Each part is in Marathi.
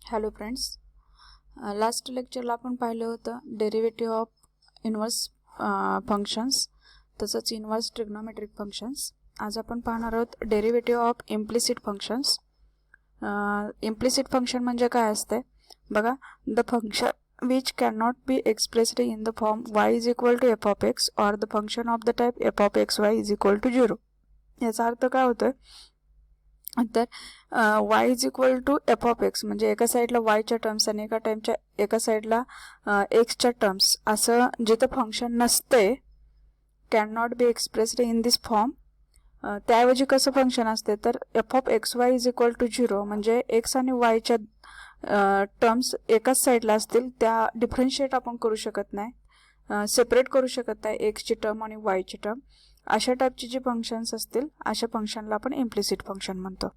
हॅलो फ्रेंड्स, लास्ट लेक्चरला आपण पाहिलं होतं डेरिव्हेटिव्ह ऑफ इन्व्हर्स फंक्शन्स, तसंच इन्व्हर्स ट्रिग्नोमेट्रिक फंक्शन्स. आज आपण पाहणार आहोत derivative of implicit functions. Implicit function म्हणजे काय असते बघा, the function which can not be expressed in the form y is equal to F of X or the function of the type F of x Y is equal to 0. याचा अर्थ काय होतोय तर y is equal to F of X म्हणजे एका साईडला वायच्या टर्म्स आणि एका साईडला एक्सच्या टर्म्स असं जिथं फंक्शन नसते, can not be expressed in this form, त्याऐवजी कसं फंक्शन असते तर F of x Y is equal to 0 म्हणजे एक्स आणि वायच्या टर्म्स एकाच साईडला असतील, त्या डिफरन्शिएट आपण करू शकत नाही, सेपरेट करू शकत नाही एक्सची टर्म आणि वायची टर्म. अशा टाईपची जी फंक्शन्स असतील अशा फंक्शनला आपण इम्प्लिसिट फंक्शन म्हणतो.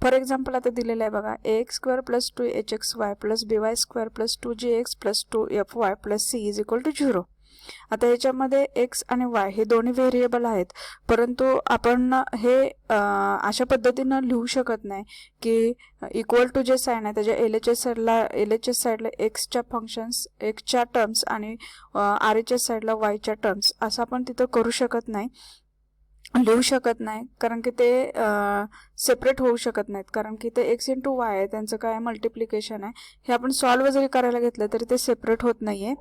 फॉर एक्झाम्पल आता दिलेलं आहे बघा, ax square plus 2hxy plus by square plus 2gx plus 2fy plus c is equal to 0. आता याच्यामध्ये एक्स आणि वाय हे दोन्ही व्हेरिएबल आहेत, परंतु आपण हे अशा पद्धतीनं लिहू शकत नाही की इक्वल टू जे साईन आहे त्याच्या LHS साईडला एक्सच्या फंक्शन्स एक्सच्या टर्म्स आणि RHS साईडला वायच्या टर्म्स असं आपण तिथं करू शकत नाही, लिहू शकत नाही, कारण की ते सेपरेट होऊ शकत नाहीत, कारण की ते एक्स इंटू वाय आहे, त्यांचं काय मल्टिप्लिकेशन आहे, हे आपण सॉल्व्ह जरी करायला घेतलं तरी ते सेपरेट होत नाहीये,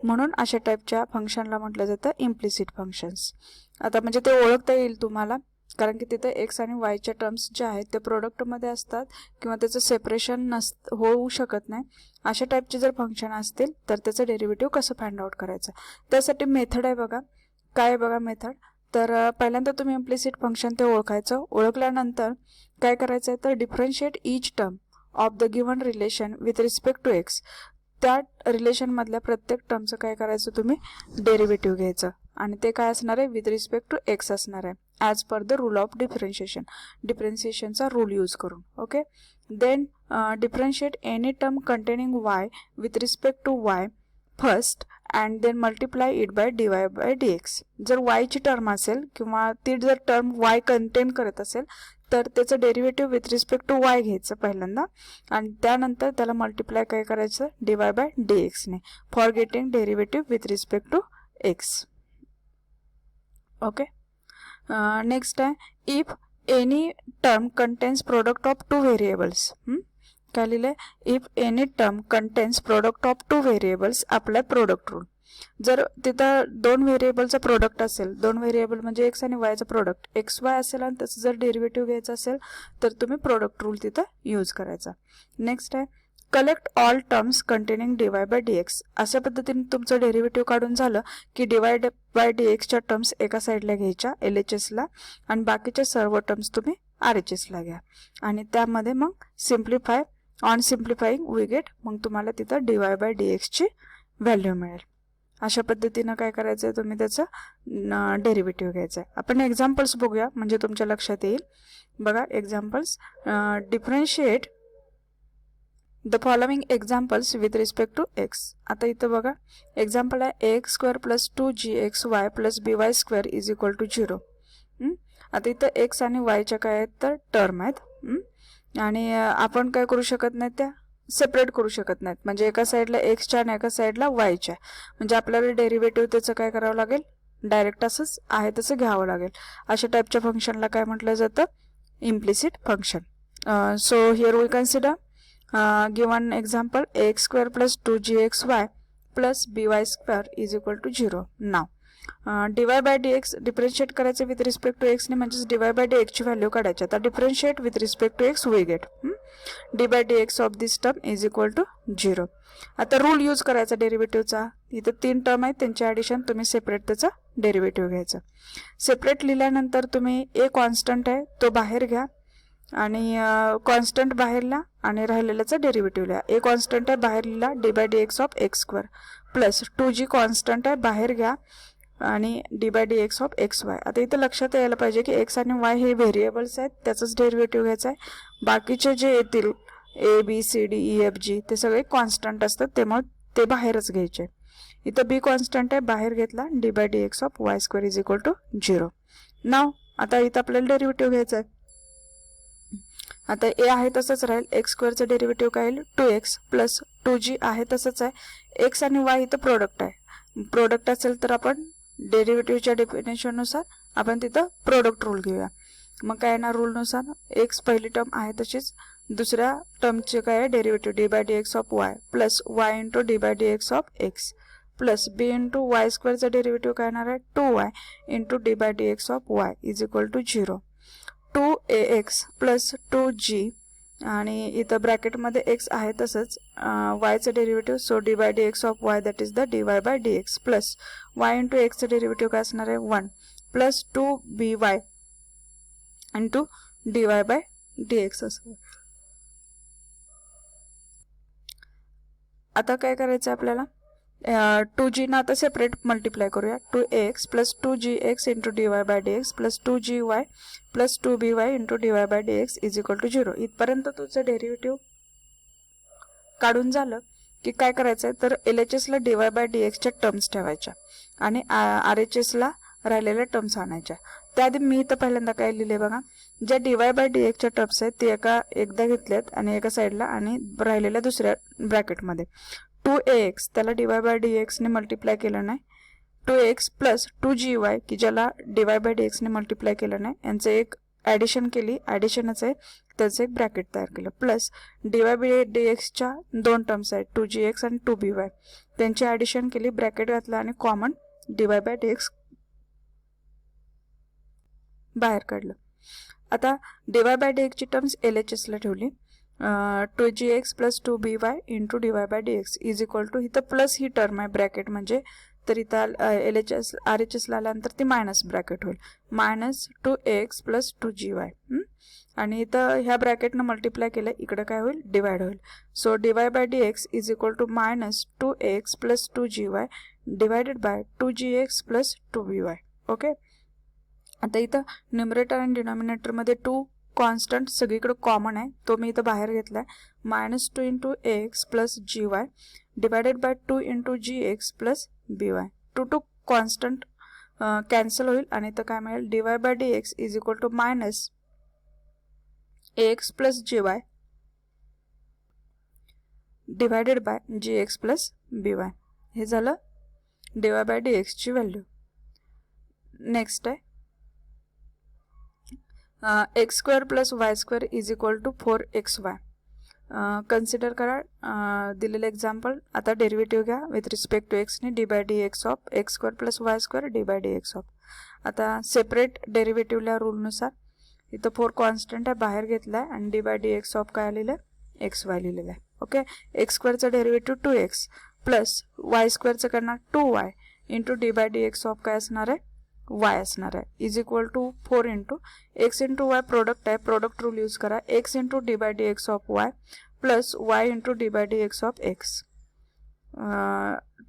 म्हणून अशा टाईपच्या फंक्शनला म्हटलं जातं इम्प्लिसिट फंक्शन्स. आता म्हणजे ते ओळखता येईल तुम्हाला, कारण की तिथे एक्स आणि वायच्या टर्म्स ज्या आहेत ते प्रोडक्टमध्ये असतात किंवा त्याचं सेपरेशन होऊ शकत नाही. अशा टाईपचे जर फंक्शन असतील तर त्याचं डेरिव्हेटिव्ह कसं फाइंड आउट करायचं, त्यासाठी मेथड आहे बघा. काय आहे बघा मेथड, तर पहिल्यांदा तुम्ही इम्प्लिसिट फंक्शन ते ओळखायचं. ओळखल्यानंतर काय करायचं आहे तर differentiate each term of the given relation with respect to X. त्या रिलेशनमधल्या प्रत्येक टर्मचं काय करायचं तुम्ही डेरिव्हेटिव्ह घ्यायचं आणि ते काय असणार आहे विथ रिस्पेक्ट टू एक्स असणार आहे, as per the rule of डिफरन्शिएशनचा रूल यूज करून. Okay, then differentiate any term containing y with respect to y first and then multiply it by dy by dx. जर वायची टर्म असेल किंवा ती जर टर्म वाय कंटेन करत असेल तर त्याचं derivative with respect to y घ्यायचं पहिल्यांदा आणि त्यानंतर त्याला मल्टिप्लाय काय करायचं dy बाय dx ने, for getting derivative with respect to x. Okay, next आहे if any term contains product of two variables. काय लिहिलंय, if any term contains product of two variables apply product rule. जर तिथं दोन व्हेरिएबलचा प्रोडक्ट असेल, दोन व्हेरिएबल म्हणजे एक्स आणि वायचा प्रोडक्ट एक्स वाय असेल आणि त्याचं जर डेरिव्हेटिव्ह घ्यायचं असेल तर तुम्ही प्रोडक्ट रूल तिथं यूज करायचा. नेक्स्ट आहे collect all terms containing dy by dx. अशा पद्धतीने तुमचं डेरिव्हेटिव्ह काढून झालं की dy बाय dxच्या टर्म्स एका साईडला घ्यायच्या LHSला आणि बाकीच्या सर्व टर्म्स तुम्ही RHSला घ्या आणि त्यामध्ये मग सिम्प्लिफाय, ऑन सिम्प्लिफाईंग वी गेट, मग तुम्हाला तिथं dy बाय dx ची व्हॅल्यू मिळेल. अशा पद्धतीनं काय करायचं आहे तुम्ही त्याचं डेरिव्हेटिव्ह घ्यायचं आहे. आपण एक्झाम्पल्स बघूया म्हणजे तुमच्या लक्षात येईल. बघा examples, differentiate the following examples with respect to x. आता इथं बघा एक्झाम्पल आहे ax square plus 2gxy plus by square is equal to 0. आता इथं एक्स आणि वायच्या काय आहेत तर टर्म आहेत आणि आपण काय करू शकत नाही, त्या सेपरेट करू शकत नाहीत, म्हणजे एका साईडला एक्सच्या आणि एका साईडला वायच्या, म्हणजे आपल्याला डेरिव्हेटिव्ह त्याचं काय करावं लागेल, डायरेक्ट असंच आहे तसं घ्यावं लागेल. अशा टाईपच्या फंक्शनला काय म्हटलं जातं implicit function. So here we consider given example ax square plus 2gxy plus by square is equal to 0. Now dy by dx differentiate करायचं विथ रिस्पेक्ट टू एक्स ने, म्हणजेच dy बाय dx ची व्हॅल्यू काढायची. आता differentiate with respect to x we get dy by dx of this term is equal to 0. आता रूल यूज करायचा डेरिव्हेटिव्हचा. इथं 3 टर्म आहेत, त्यांचे ॲडिशन तुम्ही सेपरेट त्याचा डेरिव्हेटिव्ह घ्यायचा. सेपरेट लिहिल्यानंतर तुम्ही ए कॉन्स्टंट आहे तो बाहेर घ्या आणि कॉन्स्टंट बाहेरला आणि राहिलेल्याचा डेरिव्हेटिव्ह लिहा. ए कॉन्स्टंट आहे बाहेर लिहिला dy by dx of x square plus 2g constant आहे बाहेर घ्या आणि dy by dx of x y. आता इथं लक्षात यायला पाहिजे की एक्स आणि वाय हे व्हेरिएबल्स आहेत, त्याचंच डेरिव्हेटिव्ह घ्यायचं आहे. बाकीचे जे येतील ABCDEFG ते सगळे कॉन्स्टंट असतात, त्यामुळे ते बाहेरच घ्यायचे. इथं बी कॉन्स्टंट आहे बाहेर घेतला dy by dx of y square is equal to 0. Now आता इथं आपल्याला डेरिव्हेटिव्ह घ्यायचं आहे. आता ए आहे तसंच राहील, एक्स स्क्वेअरचं डेरिव्हेटिव्ह काय येईल 2x प्लस 2g आहे तसंच आहे. एक्स आणि वाय इथं प्रोडक्ट आहे, प्रोडक्ट असेल तर आपण डेरिव्हेटिव्हच्या डेफिनेशननुसार आपण तिथं प्रोडक्ट रूल घेऊया. मग काय येणार रूलनुसार, एक्स पहिली टर्म आहे तशीच, दुसऱ्या टर्मचे काय आहे derivative d by d x of y plus y into d by d x of x plus b into y स्क्वेअरचा डेरिव्हेटिव्ह काय येणार आहे 2y into d by d x of y is equal to 0. 2ax plus 2g आणि इथं ब्रॅकेटमध्ये एक्स आहे तसंच वायचं derivative, so d by d x of y that is the d y by d x plus y into एक्सचं derivative काय असणार आहे 1 plus 2by into d y by d x असं. आता काय करायचं आपल्याला, 2g ना आता सेपरेट मल्टिप्लाय करूया, 2ax plus 2gx into d y by d x plus 2gy plus 2by into d y by d x is equal to 0. इथपर्यंत तुझं डेरिव्हेटिव्ह काढून झालं की काय करायचं आहे, तर LHSला डी वाय बाय डी एक्सच्या टर्म्स ठेवायच्या आणि RHSला राहिलेल्या टर्म्स आणायच्या. त्याआधी मी इथं पहिल्यांदा काय लिहिले बघा, ज्या डी वाय बाय डी एक्सच्या टर्म्स आहेत ते एकदा घेतल्यात आणि एका साईडला आणि राहिलेल्या दुसऱ्या ब्रॅकेटमध्ये. 2ax त्याला डी वाय बाय डी एक्सने मल्टिप्लाय केलं नाही, 2x प्लस 2gy की ज्याला डी वाय बाय डी एक्सने मल्टिप्लाय केलं नाही, यांचं एक ॲडिशन केली, ॲडिशनच आहे त्याचं एक ब्रॅकेट तयार केलं, plus D y by d एक्सच्या दोन टर्म्स आहेत 2gx आणि 2by त्यांची ॲडिशन केली, ब्रॅकेट घातलं आणि common d y by d x बाहेर काढलं. आता डी वाय बाय डी एक्सची टर्म्स LHSला ठेवली, 2gx plus 2by into d y by d x is equal to, इथं प्लस ही टर्म आहे ब्रॅकेट म्हणजे, तर इथं RHSला आल्यानंतर ती मायनस ब्रॅकेट होईल, मायनस 2ax प्लस 2gy आणि इथं ह्या ब्रॅकेटनं मल्टिप्लाय केलं इकडं काय होईल डिवाइड होईल, so d y by d x is equal to minus 2ax plus 2gy divided by 2gx plus 2by. Okay, आता इथं न्यूमरेटर आणि डिनॉमिनेटरमध्ये 2 कॉन्स्टंट सगळीकडे कॉमन आहे, तो मी इथं बाहेर घेतलाय, minus 2 into ax plus gy divided by 2 into gx plus by. 2 constant cancel होईल आणि इथं काय मिळेल d y by d x is equal to minus ax plus gy divided by gx plus by. हे झालं डी वाय बाय डी एक्सची व्हॅल्यू. नेक्स्ट आहे x square plus y square is equal to 4xy. Consider करा दिलेलं एक्झाम्पल. आता डेरिव्हेटिव्ह घ्या विथ रिस्पेक्ट टू एक्सने d by d x of x square plus y square d by d x of. आता सेपरेट डेरिव्हेटिव्हला रूलनुसार इथं 4 कॉन्स्टंट आहे बाहेर घेतला आहे आणि d by d x of काय लिहिलं आहे XY लिहिलेलं आहे. ओके, एक्स स्क्वेअरचं डेरिव्हेटिव्ह 2x प्लस वाय स्क्वेअरचं करणार 2y into d by d x of काय असणार आहे y असणार आहे is equal to 4 into x into Y product आहे, प्रोडक्ट रूल यूज करा, x into d by d x of y plus y into d by d x of x,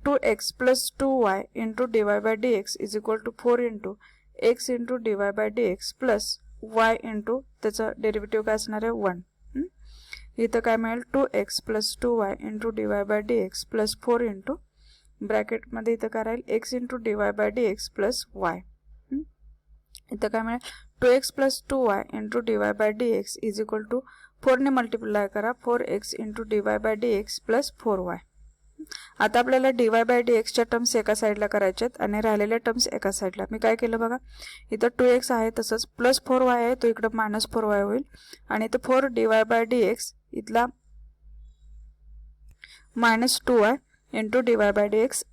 2x plus 2y into d y by d x is equal to 4 into x into d y by d x plus y into त्याचं डेरिव्हेटिव्ह काय असणार आहे 1. इथं काय मिळेल 2x plus 2y into d y by d x plus 4 into ब्रॅकेटमध्ये इथं काय राहील x into d y by d x plus y. इथं काय मिळेल 2x plus 2y into d y by d x is equal to 4ने मल्टिप्लाय करा 4x into d y by d x plus 4y. आता आपल्याला डी वाय बाय डी एक्सच्या टर्म्स एका साईडला करायच्यात आणि राहिलेल्या टर्म्स एका साईडला. मी काय केलं बघा, इथं 2x आहे तसंच प्लस 4y आहे तो इकडं मायनस 4y होईल आणि इथं 4 d y by d x इथला minus 2y into d y by d x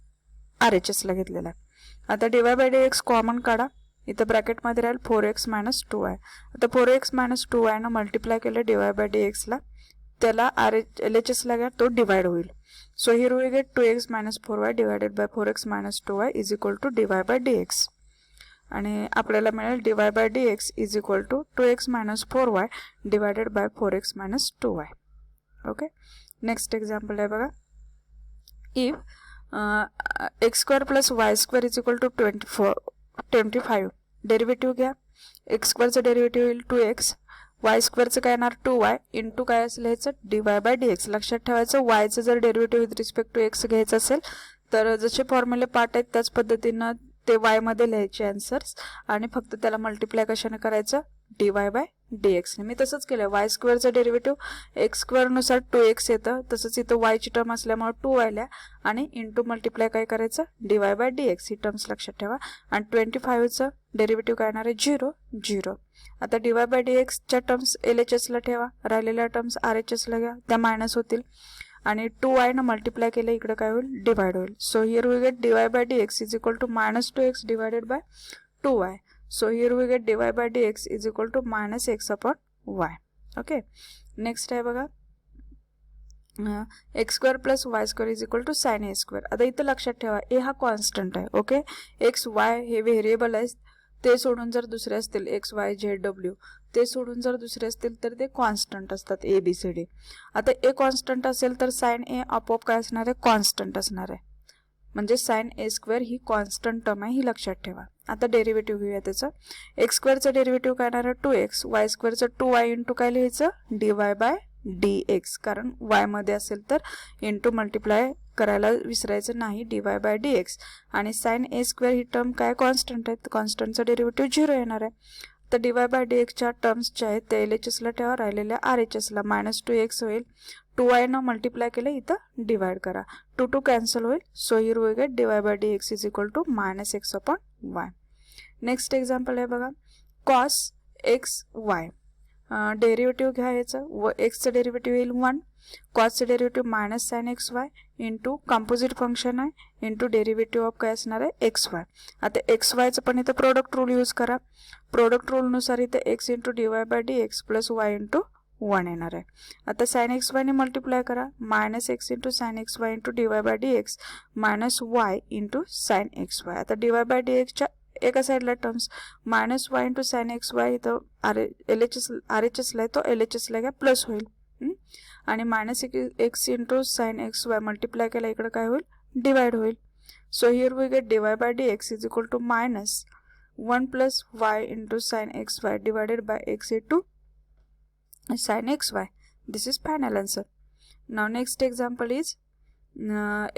RHSला घेतलेला आहे. आता d y by d x common काढा, इथं ब्रॅकेटमध्ये राहील 4x मायनस 2y. आता 4x मायनस 2y न मल्टिप्लाय केलं डी वाय बाय डी एक्सला, त्याला LHSला घ्या तो डिवाइड होईल. So here we get 2x minus 4y divided by 4x minus 2y is equal to d y by d x आणि आपल्याला मिळेल d y by d x is equal to 2x minus 4y divided by 4x minus 2y. Okay, next example आहे बघा, if x square plus y square is equal to 25. Derivative घ्या, एक्स स्क्वेअरचं डेरिव्हेटिव्ह येईल 2x, वाय स्क्वेअरचं काय येणार 2y इंटू काय असेल ह्याचं d y by d x. लक्षात ठेवायचं वायचं जर derivative with respect to x घ्यायचं असेल तर जसे फॉर्म्युले पार्ट आहेत त्याच पद्धतीनं ते वाय मध्ये लिहायचे आन्सर्स आणि फक्त त्याला मल्टिप्लाय कशाने करायचं डी वाय बाय dx ने. मी तसंच केलं, वाय स्क्वेअरचं डेरिव्हेटिव्ह एक्स स्क्वेअरनुसार 2x येतं, तसंच इथं वायची टर्म असल्यामुळे 2 आल्या आणि इंटू मल्टिप्लाय काय करायचं, dy by dx. He terms लक्षात ठेवा. आणि 25चं डेरिव्हेटिव्ह काय येणार आहे, 0 0. आता dy बाय dxच्या टर्म्स LHSला ठेवा, राहिलेल्या टर्म्स RHSला घ्या, त्या मायनस होतील आणि 2y न मल्टिप्लाय केलं इकडे काय होईल, डिवाइड होईल. So here we get dy by dx is equal to -2x divided by 2y. So here we get dy by dx is equal to -x upon y. Okay. Next आहे बघा, x square plus y square is equal to sine a square. आता इथं लक्षात ठेवा, ए हा कॉन्स्टंट आहे. ओके, एक्स वाय हे व्हेरिएबल आहेत, ते सोडून जर दुसरे असतील एक्स वाय झेड डब्ल्यू, ते सोडून जर दुसरे असतील तर ते कॉन्स्टंट असतात, ए बी सी डी. आता ए कॉन्स्टंट असेल तर साइन ए आपोआप काय असणार आहे, कॉन्स्टंट असणार आहे. म्हणजे sign a square he constant term आहे, ही लक्षात ठेवा. आता डेरिव्हेटिव्ह घेऊया त्याचं. एक्स स्क्वेअरचं डेरिव्हेटिव्ह काय येणार आहे, 2x. वाय स्क्वेअरचं 2y इंटू काय लिहायचं, dy बाय dx. कारण y मध्ये असेल तर इंटू मल्टिप्लाय करायला विसरायचं नाही, dy बाय dx. आणि sign a square he term काय कॉन्स्टंट आहे, कॉन्स्टंटचं डेरिव्हेटिव्ह 0 येणार आहे. तर dy बाय dxच्या टर्म्स ज्या आहेत ते LHSला ठेवा, राहिलेल्या RHSला. -2x होईल, 2y न मल्टिप्लाय केलं इथं डिवाइड करा, 2 2 कॅन्सल होईल. So here we get dy by dx is equal to -x upon y. Next example आहे बघा, cos x y. डेरिव्हेटिव्ह घ्या याचं, व एक्सचं डेरिव्हेटिव्ह येईल 1, कॉसचं derivative minus sine x y into composite function आहे इंटू डेरिव्हेटिव्ह ऑफ काय असणार आहे, एक्स वाय. आता एक्स वायचं पण इथं प्रोडक्ट रूल यूज करा. प्रोडक्ट रूलनुसार इथं x into dy by dx plus y into 1 येणार आहे. आता साइन एक्स वाय ने मल्टिप्लाय करा, -x into sine x y into dy by dx minus y into sine x y. आता dy बाय dxच्या एका साईडला terms -y into sine x y इथं RHSला आहे, तो LHSला घ्या, प्लस होईल. आणि -x into sine x y multiply केला इकडे काय होईल, डिवाइड होईल. So here we get dy by dx is equal to -1 plus y into sine x y divided by x into sin xy. This is final answer. Now next example is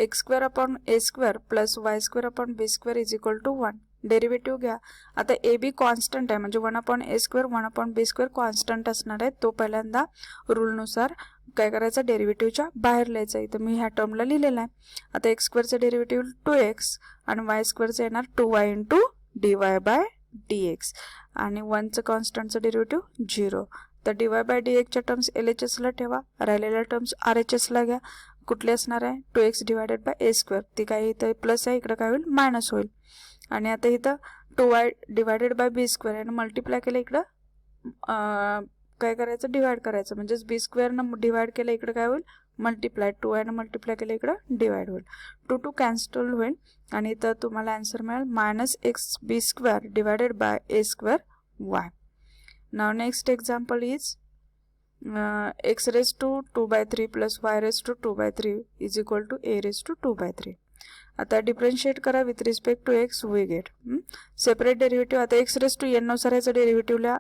x square upon a square plus y square upon b square is equal to 1. Derivative घ्या. आता ए बी कॉन्स्टंट आहे, म्हणजे 1 अपॉन ए स्क्वेअर 1 अपॉन बी स्क्वेअर कॉन्स्टंट असणार आहे. तो पहिल्यांदा रूलनुसार काय करायचा, डेरिव्हेटिव्हच्या बाहेर लिहायचा. इथं मी ह्या टर्मला लिहिलेला आहे. आता एक्स स्क्वेअरचं डेरिव्हेटिव्ह 2x आणि वाय स्क्वेअरचं येणार 2y into dy by dx आणि 1चं कॉन्स्टंटचं डेरिव्हेटिव्ह 0. तर dy बाय dxच्या टर्म्स LHSला ठेवा, राहिलेल्या टर्म्स RHSला घ्या. कुठले असणार आहे, 2x divided by A square. ती काय इथं प्लस आहे, इकडे काय होईल, मायनस होईल. आणि आता इथं 2y divided by b square आणि मल्टिप्लाय केलं इकडं काय करायचं, डिवाइड करायचं. म्हणजेच बी स्क्वेअरनं डिवाइड केलं इकडे काय होईल, मल्टिप्लाय. 2y न मल्टिप्लाय केलं इकडं डिवाइड होईल. 2 2 कॅन्सल होईल आणि इथं तुम्हाला आन्सर मिळेल -xb square divided by A square Y. Now next example is x raised to 2/3 plus y raised to 2/3 is equal to a raised to 2/3. आता डिफरन्शिएट करा with respect to x, we get separate derivative. आता एक्स रेस टू एन नुसार याचं डेरिव्हेटिव्हला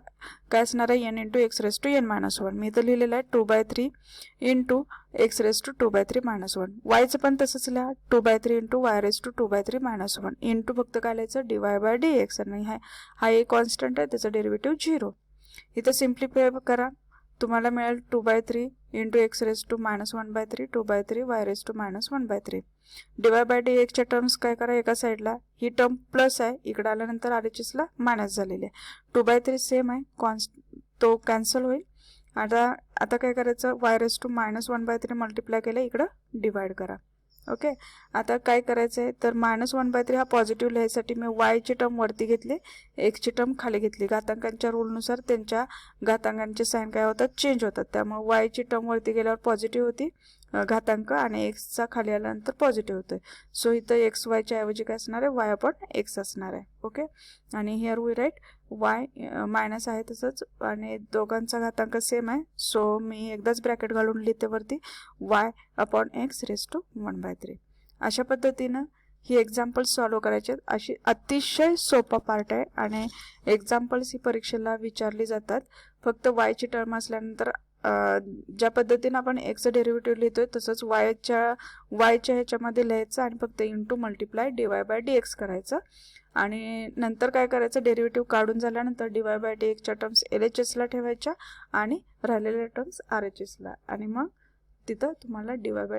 काय असणार आहे, n into x raise to n minus 1. मी इथं लिहिलेलं आहे 2/3 into x raise to 2/3 minus 1. वायचं पण तसंच लिहा, 2/3 into y raise to 2/3 minus 1 into फक्त काय लिहायचं, dy बाय dx. आणि हा एक कॉन्स्टंट आहे, त्याचं डेरिव्हेटिव्ह 0. इथं सिम्प्लिफाय करा, तुम्हाला मिळेल 2/3 into x raise to -1/3 2/3 y raise to -1/3. dy by dxच्या टर्म्स काय करा, एका साईडला ही टर्म प्लस आहे, इकडे आल्यानंतर RHSला मायनस झालेली आहे. 2/3 सेम आहे, तो कॅन्सल होईल. आता काय करायचं, वाय रेस टू -1/3 मल्टिप्लाय केलं, इकडं डिवाइड करा. ओके, आता काय करायचं आहे तर -1/3 हा पॉझिटिव्ह लिहायसाठी मी वायची टर्म वरती घेतली, एक्सची टर्म खाली घेतली. घातांकांच्या रूलनुसार त्यांच्या घातांकांचे साईन काय होतात, चेंज होतात. त्यामुळे वायची टर्म वरती गेल्यावर पॉझिटिव्ह होती घातांक आणि एक्सचा खाली आल्यानंतर पॉझिटिव्ह होतोय. सो इथं एक्स वायच्या ऐवजी काय असणार आहे, वाय अपॉन एक्स असणार आहे. ओके, आणि here we write y minus आहे तसंच आणि दोघांचा घातांक सेम आहे. सो मी एकदाच ब्रॅकेट घालून लिहिते वरती y upon x raise to 1/3. अशा पद्धतीनं ही एक्झाम्पल्स सॉल्व्ह करायचे. अशी अतिशय सोपा पार्ट आहे आणि एक्झाम्पल्स ही परीक्षेला विचारली जातात. फक्त वायची टर्म असल्यानंतर ज्या पद्धतीने आपण एक्सचं डेरिव्हेटिव्ह लिहितोय तसंच वायच्या ह्याच्यामध्ये लिहायचं आणि फक्त इंटू मल्टिप्लाय dy/dx करायचं. आणि नंतर काय करायचं, डेरिव्हेटिव्ह काढून झाल्यानंतर dy/dxच्या टर्म्स LHSला ठेवायच्या आणि राहिलेल्या टर्म्स RHSला, आणि मग तिथं तुम्हाला dy/dx